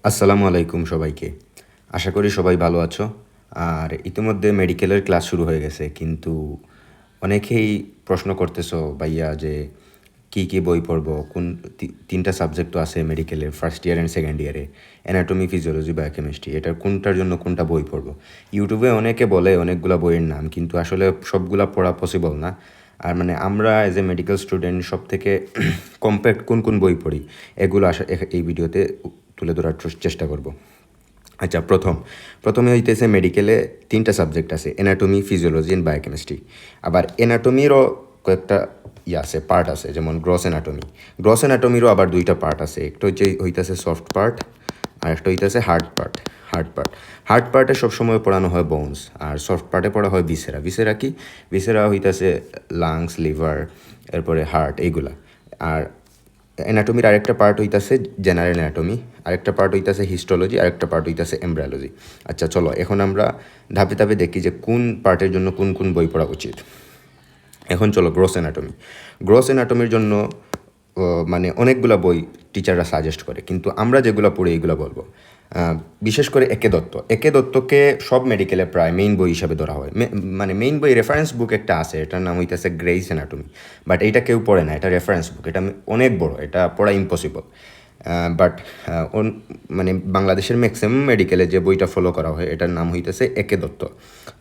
আসসালামু আলাইকুম সবাইকে। আশা করি সবাই ভালো আছো। আর ইতিমধ্যে মেডিকেলের ক্লাস শুরু হয়ে গেছে, কিন্তু অনেকেই প্রশ্ন করতেছো ভাইয়া যে কী বই পড়বো, কোন তিনটা সাবজেক্ট তো আছে মেডিকেলের, ফার্স্ট ইয়ার অ্যান্ড সেকেন্ড ইয়ারে, অ্যানাটমি, ফিজিওলজি, বায়োকেমিস্ট্রি, এটার কোনটার জন্য কোনটা বই পড়বো। ইউটিউবে অনেকে বলে অনেকগুলা বইয়ের নাম, কিন্তু আসলে সবগুলা পড়া পসিবল না। আর মানে আমরা এজ এ মেডিকেল স্টুডেন্ট সব থেকে কম্প্যাক্ট কোন কোন বই পড়ি, এগুলো এই ভিডিওতে তুলে ধরার চেষ্টা করব। আচ্ছা, প্রথমে হইতেছে মেডিকেলে তিনটা সাবজেক্ট আছে, অ্যানাটমি, ফিজিওলজি অ্যান্ড বায়োকেমিস্ট্রি। আবার অ্যানাটমিরও কয়েকটা আছে, পার্ট আছে, যেমন গ্রস অ্যানাটমিরও আবার দুইটা পার্ট আছে। একটা হইতেছে সফট পার্ট, আর একটা হইতেছে হার্ড পার্টে সবসময় পড়ানো হয় বোনস, আর সফট পার্টে পড়া হয় ভিসেরা কি, ভিসেরা হইতেছে লাংস, লিভার, এরপরে হার্ট, এইগুলা। আর অ্যানাটমির আরেকটা পার্ট হইতাছে জেনারেল অ্যানাটমি, আরেকটা পার্ট হইতাছে হিস্টোলজি, আরেকটা পার্ট হইতাছে এমব্রায়োলজি। আচ্ছা চলো এখন আমরা ধাপে ধাপে দেখি যে কোন পার্টের জন্য কোন কোন বই পড়া উচিত। এখন চলো গ্রস অ্যানাটমির জন্য মানে অনেকগুলো বই টিচাররা সাজেস্ট করে, কিন্তু আমরা যেগুলো পড়ি এইগুলো বলবো। বিশেষ করে একে দত্তকে সব মেডিকেলে প্রায় মেইন বই হিসাবে ধরা হয়। মানে মেইন বই, রেফারেন্স বুক একটা আছে, এটার নাম হইতেছে গ্রেইস অ্যানাটমি, বাট এইটা কেউ পড়ে না, এটা রেফারেন্স বুক, এটা অনেক বড়, এটা পড়া ইম্পসিবল। বাট মানে বাংলাদেশের ম্যাক্সিমাম মেডিকেলে যে বইটা ফলো করা হয় এটার নাম হইতেছে একে দত্ত।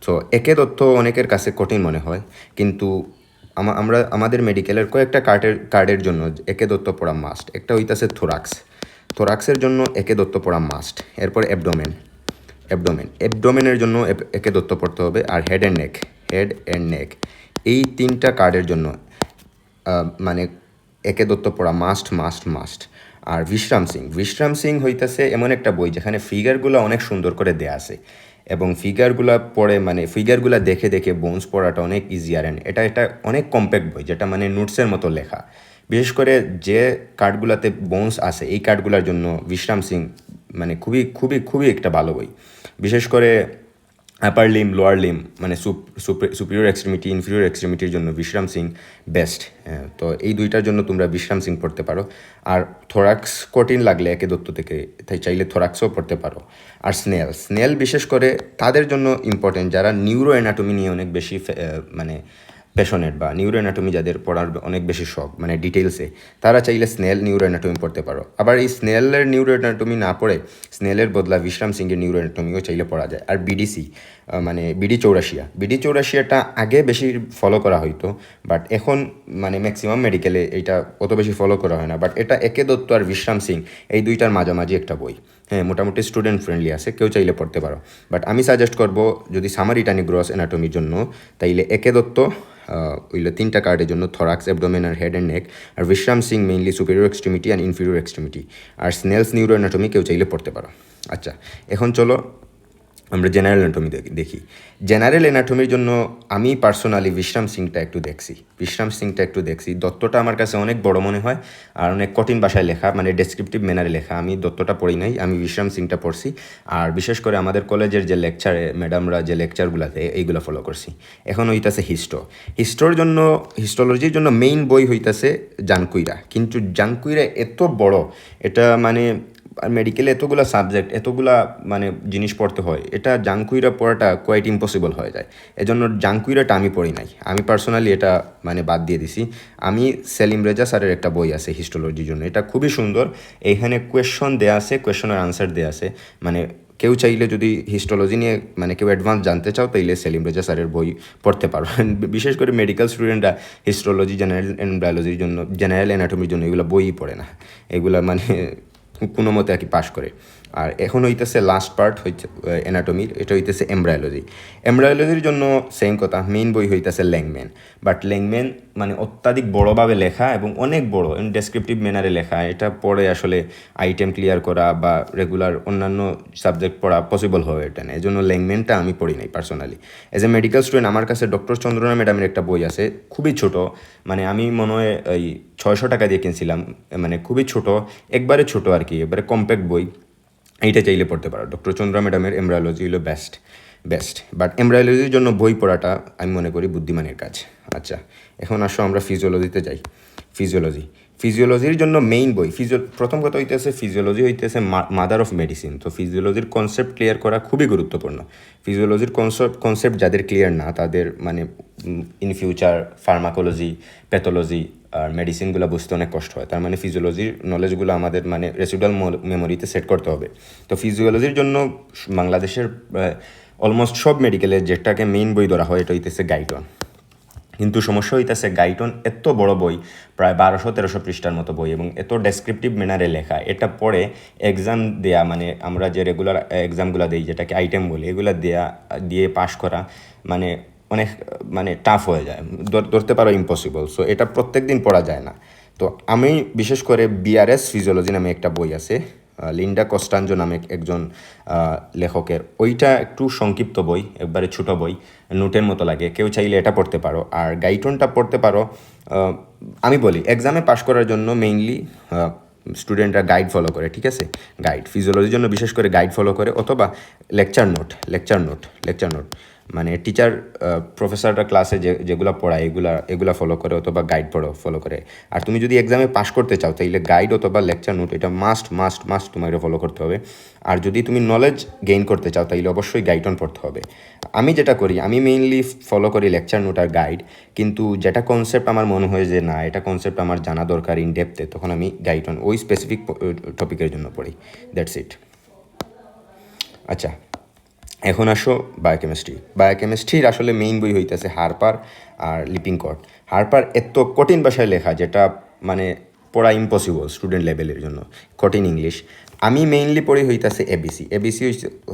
সো একে দত্ত অনেকের কাছে কঠিন মনে হয়, কিন্তু আমাদের মেডিকেলের কয়েকটা কার্ডের জন্য একে দত্ত পড়া মাস্ট। একটা হইতেছে থোরাক্সের জন্য একে দত্ত পড়া মাস্ট। এরপর অ্যাবডোমেনের জন্য একে দত্ত পড়তে হবে। আর হেড অ্যান্ড নেক, এই তিনটা কার্ডের জন্য মানে একে দত্ত পড়া মাস্ট। আর বিশ্রাম সিং হইতেছে এমন একটা বই যেখানে ফিগারগুলো অনেক সুন্দর করে দেয়া আছে, এবং ফিগারগুলো পড়ে মানে ফিগারগুলো দেখে দেখে বোনস পড়াটা অনেক ইজিয়ার। অ্যান্ড এটা অনেক কম্প্যাক্ট বই, যেটা মানে নোটসের মতো লেখা। বিশেষ করে যে কার্ডগুলোতে বোনস আছে এই কার্ডগুলোর জন্য বিশ্রাম সিং মানে খুবই খুবই খুবই একটা ভালো বই। বিশেষ করে আপার লিম, লোয়ার লিম, মানে সুপিরিয়র এক্সট্রিমিটি, ইনফিরিয়র এক্সট্রিমিটির জন্য বিশ্রাম সিং বেস্ট। তো এই দুইটার জন্য তোমরা বিশ্রাম সিং পড়তে পারো। আর থোরাক্স কঠিন লাগলে একে দত্ত থেকে তাই চাইলে থোরাক্সও পড়তে পারো। আর স্নেল বিশেষ করে তাদের জন্য ইম্পর্টেন্ট যারা নিউরো অ্যানাটমি নিয়ে অনেক বেশি মানে প্যাশনেট, বা নিউরো অ্যানাটমি যাদের পড়ার অনেক বেশি শখ মানে ডিটেলসে, তারা চাইলে নিউরো অ্যানাটমি পড়তে পারো। আবার এই স্নেলের নিউরো অ্যানাটমি না পড়ে স্নেলের বদলা বিশ্রাম সিংয়ের নিউরো অ্যানাটমিও চাইলে পড়া যায়। আর মানে বিডি চৌরাশিয়াটা আগে বেশি ফলো করা হইতো, বাট এখন মানে ম্যাক্সিমাম মেডিকেলে এইটা অত বেশি ফলো করা হয় না। বাট এটা একে দত্ত আর বিশ্রাম সিং এই দুইটার মাঝামাঝি একটা বই। হ্যাঁ, মোটামুটি স্টুডেন্ট ফ্রেন্ডলি আছে, কেউ চাইলে পড়তে পারো। বাট আমি সাজেস্ট করবো যদি সামারি টানি গ্রস অ্যানাটমির জন্য, তাইলে একে দত্ত ওইগুলো তিনটা কার্ডের জন্য, থরাক্স, অ্যাবডোমেন আর হেড অ্যান্ড নেক। আর Vishram Singh mainly superior extremity and inferior extremity. আর স্নেলস নিউরো অ্যানাটমি কেউ চাইলে পড়তে পারো। আচ্ছা, এখন চলো আমরা জেনারেল অ্যানাটমি দেখি। জেনারেল অ্যানাটমির জন্য আমি পার্সোনালি বিশ্রাম সিংটা একটু দেখছি। দত্তটা আমার কাছে অনেক বড় মনে হয় আর অনেক কঠিন ভাষায় লেখা, মানে ডেসক্রিপটিভ ম্যানারে লেখা। আমি দত্তটা পড়ি নাই, আমি বিশ্রাম সিংটা পড়ছি। আর বিশেষ করে আমাদের কলেজের যে লেকচারে ম্যাডামরা যে লেকচারগুলো দেয় এইগুলো ফলো করছি। এখন হইতাছে হিস্টোলজির জন্য মেইন বই হইতাছে জানকুইরা, কিন্তু জানকুইরা এত বড়, এটা মানে আর মেডিকেলে এতগুলো সাবজেক্ট, এতগুলা মানে জিনিস পড়তে হয়, এটা জাংকুইরা পড়াটা কোয়াইট ইম্পসিবল হয়ে যায়। এজন্য জাংকুইরাটা আমি পড়ি নাই, আমি পার্সোনালি এটা মানে বাদ দিয়ে দিছি। আমি সেলিম রেজা স্যারের একটা বই আছে হিস্টোলজির জন্য, এটা খুবই সুন্দর। এইখানে কোয়েশ্চন দেওয়া আছে, কোয়েশ্চনের আনসার দেওয়া আছে। মানে কেউ চাইলে যদি হিস্টোলজি নিয়ে মানে কেউ অ্যাডভান্স জানতে চাও, তাইলে সেলিম রেজা স্যারের বই পড়তে পারো। বিশেষ করে মেডিকেল স্টুডেন্টরা হিস্টোলজি, জেনারেল বায়োলজির জন্য, জেনারেল অ্যানাটমির জন্য এগুলো বইই পড়ে না, এগুলা মানে কোনো মতে আর কি পাশ করে। আর এখন হইতেছে লাস্ট পার্ট হইছে অ্যানাটমির, এটা হইতেছে এমব্রায়োলজির জন্য সেম কথা, মেইন বই হইতেছে ল্যাংম্যান। বাট ল্যাংম্যান মানে অত্যাধিক বড়োভাবে লেখা এবং অনেক বড় ডেসক্রিপটিভ ম্যানারে লেখা, এটা পড়ে আসলে আইটেম ক্লিয়ার করা বা রেগুলার অন্যান্য সাবজেক্ট পড়া পসিবল হয়ে ওঠে না। এই জন্য ল্যাংম্যানটা আমি পড়ি নাই personally. As a medical student আমার কাছে ডক্টর চন্দ্রনা ম্যাডামের একটা বই আছে, খুবই ছোট, মানে আমি মনে হয় এই 600 টাকা দিয়ে কিনছিলাম, মানে খুবই ছোট, একবারে ছোট আর কি, একবারে কম্প্যাক্ট বই। এইটা চাইলে পড়তে পারো। ডক্টর চন্দ্রা ম্যাডামের এমব্রায়োলজি হলো বেস্ট। বাট এমব্রায়োলজির জন্য বই পড়াটা আমি মনে করি বুদ্ধিমানের কাজ। আচ্ছা, এখন আসো আমরা ফিজিওলজিতে যাই। ফিজিওলজির জন্য মেইন বই প্রথম কথা হইতেছে ফিজিওলজি হইতেছে মাদার অফ মেডিসিন। তো ফিজিওলজির কনসেপ্ট ক্লিয়ার করা খুবই গুরুত্বপূর্ণ। ফিজিওলজির কনসেপ্ট যাদের ক্লিয়ার না তাদের মানে ইন ফিউচার ফার্মাকোলজি, প্যাথোলজি আর মেডিসিনগুলো বুঝতে অনেক কষ্ট হয়। তার মানে ফিজিওলজির নলেজগুলো আমাদের মানে রেসিডুয়াল মেমোরিতে সেট করতে হবে। তো ফিজিওলজির জন্য বাংলাদেশের অলমোস্ট সব মেডিকেলের যেটাকে মেইন বই ধরা হয় এটা হইতেছে গাইডন। কিন্তু সমস্যা হইতেছে গাইডন এত বড় বই, প্রায় 1200-1300 পৃষ্ঠার মতো বই, এবং এত ডেসক্রিপটিভ ম্যানারে লেখা, এটা পড়ে এক্সাম দেয়া মানে আমরা যে রেগুলার এক্সামগুলো দিই যেটাকে আইটেম বলি এগুলো দিয়ে পাশ করা মানে অনেক মানে টাফ হয়ে যায়, ধরতে পারো ইম্পসিবল। সো এটা প্রত্যেক দিন পড়া যায় না। তো আমি বিশেষ করে বিআরএস ফিজিওলজি নামে একটা বই আছে, লিন্ডা কস্টাঞ্জো নামে একজন লেখকের, ওইটা একটু সংক্ষিপ্ত বই, একবারে ছোটো বই, নোটের মতো লাগে, কেউ চাইলে এটা পড়তে পারো। আর গাইডনটা পড়তে পারো। আমি বলি এক্সামে পাশ করার জন্য মেইনলি স্টুডেন্টরা গাইড ফলো করে, ঠিক আছে? গাইড ফিজিওলজির জন্য বিশেষ করে গাইড ফলো করে, অথবা লেকচার নোট মানে টিচার প্রফেসররা ক্লাসে যেগুলো পড়ায় এগুলা ফলো করে, অথবা গাইড ফলো করে। আর তুমি যদি এক্সামে পাশ করতে চাও তাইলে গাইড অথবা লেকচার নোট এটা মাস্ট তোমাকে ফলো করতে হবে। আর যদি তুমি নলেজ গেইন করতে চাও তাইলে অবশ্যই গাইডন পড়তে হবে। আমি যেটা করি, আমি মেইনলি ফলো করি লেকচার নোট আর গাইড, কিন্তু যেটা কনসেপ্ট আমার মনে হয় যে না এটা কনসেপ্ট আমার জানা দরকার ইন ডেপথে, তখন আমি গাইডন ওই স্পেসিফিক টপিকের জন্য পড়ি। That's it. আচ্ছা, এখন আসো বায়োকেমিস্ট্রির আসলে মেইন বই হইতেছে হারপার আর লিপিংকট। হারপার এত কঠিন ভাষায় লেখা যেটা মানে পড়া ইম্পসিবল স্টুডেন্ট লেভেলের জন্য, কঠিন ইংলিশ। আমি মেইনলি পড়ি হইতেছে এবিসি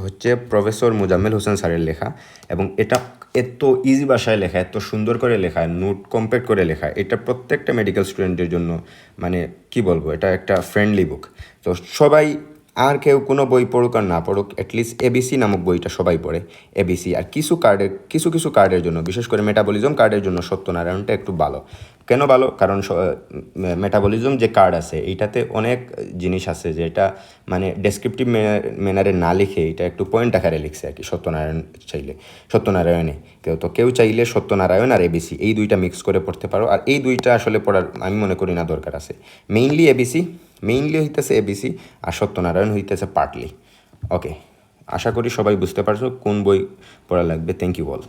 হচ্ছে প্রফেসর মোজাম্মেল হোসেন স্যারের লেখা, এবং এটা এত ইজি ভাষায় লেখা, এত সুন্দর করে লেখা, নোট কম্প্যাক্ট করে লেখা, এটা প্রত্যেকটা মেডিকেল স্টুডেন্টের জন্য মানে কি বলবো, এটা একটা ফ্রেন্ডলি বুক। তো সবাই, আর কেউ কোনো বই পড়ুক আর না পড়ুক, অ্যাটলিস্ট এবিসি নামক বইটা সবাই পড়ে। এবিসি আর কিছু কার্ডের জন্য, বিশেষ করে মেটাবলিজম কার্ডের জন্য সত্যনারায়ণটা একটু ভালো। কেন ভালো? কারণ মেটাবলিজম যে কার্ড আছে এইটাতে অনেক জিনিস আছে যেটা মানে ডেসক্রিপটিভ ম্যানারে না লিখে এটা একটু পয়েন্ট আকারে লিখছে আর কি। সত্যনারায়ণে কেউ চাইলে সত্যনারায়ণ আর এবিসি এই দুইটা মিক্স করে পড়তে পারো। আর এই দুইটা আসলে পড়ার আমি মনে করি না দরকার আছে। মেইনলি হইতেছে এবিসি, আর সত্যনারায়ণ হইতেছে পার্টলি। ওকে, আশা করি সবাই বুঝতে পারছো কোন বই পড়া লাগবে। Thank you all.